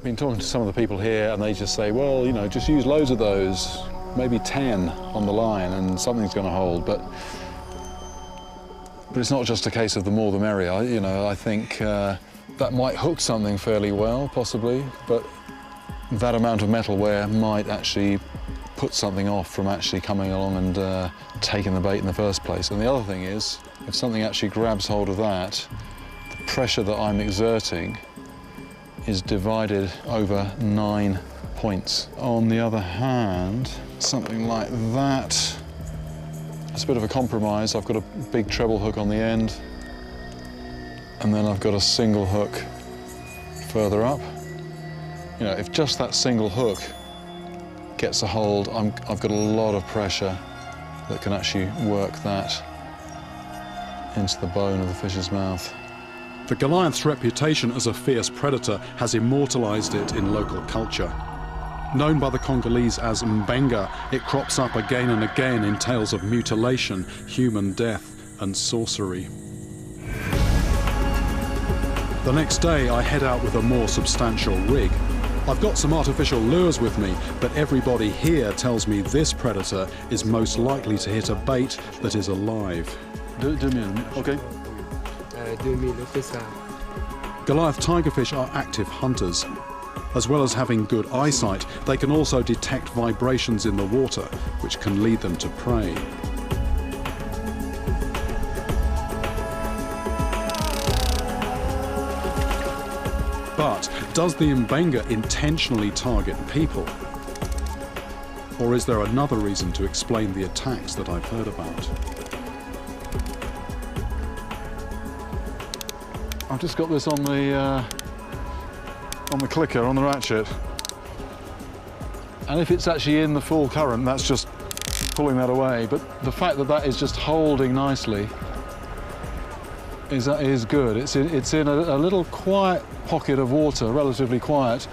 been talking to some of the people here and they just say, well, you know, just use loads of those, maybe 10 on the line and something's going to hold. But it's not just a case of the more the merrier. You know, I think that might hook something fairly well, possibly, but that amount of metal wear might actually put something off from actually coming along and taking the bait in the first place. And the other thing is, if something actually grabs hold of that, the pressure that I'm exerting is divided over 9 points. On the other hand, something like that, it's a bit of a compromise. I've got a big treble hook on the end, and then I've got a single hook further up. You know, if just that single hook gets a hold, I've got a lot of pressure that can actually work that into the bone of the fish's mouth. The Goliath's reputation as a fierce predator has immortalised it in local culture. Known by the Congolese as mbenga, it crops up again and again in tales of mutilation, human death and sorcery. The next day I head out with a more substantial rig. I've got some artificial lures with me, but everybody here tells me this predator is most likely to hit a bait that is alive. Okay. Goliath tigerfish are active hunters. As well as having good eyesight, they can also detect vibrations in the water, which can lead them to prey. But does the mbenga intentionally target people? Or is there another reason to explain the attacks that I've heard about? I've just got this on the clicker, on the ratchet. And if it's actually in the full current, that's just pulling that away. But the fact that that is just holding nicely is good. It's in a little quiet pocket of water, relatively quiet,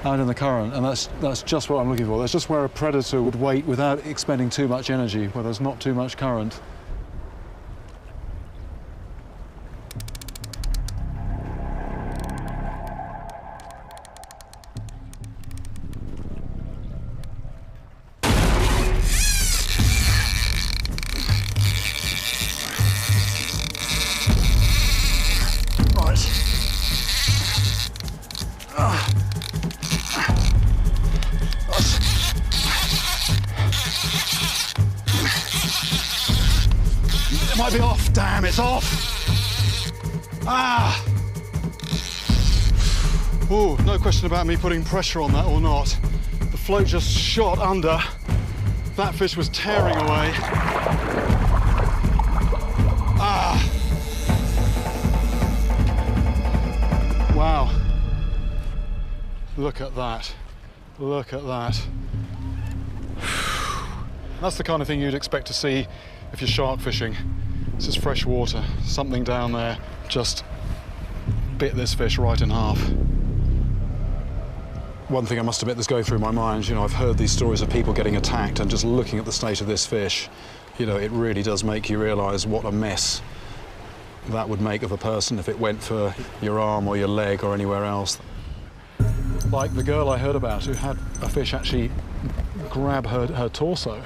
out in the current, and that's just what I'm looking for. That's just where a predator would wait without expending too much energy, where there's not too much current. It might be off, damn, it's off! Ah! Oh, no question about me putting pressure on that or not. The float just shot under. That fish was tearing away. Ah! Wow. Look at that. Look at that. That's the kind of thing you'd expect to see if you're shark fishing. This is fresh water. Something down there just bit this fish right in half. One thing I must admit that's going through my mind, you know, I've heard these stories of people getting attacked, and just looking at the state of this fish, you know, it really does make you realise what a mess that would make of a person if it went for your arm or your leg or anywhere else. Like the girl I heard about who had a fish actually grab her torso.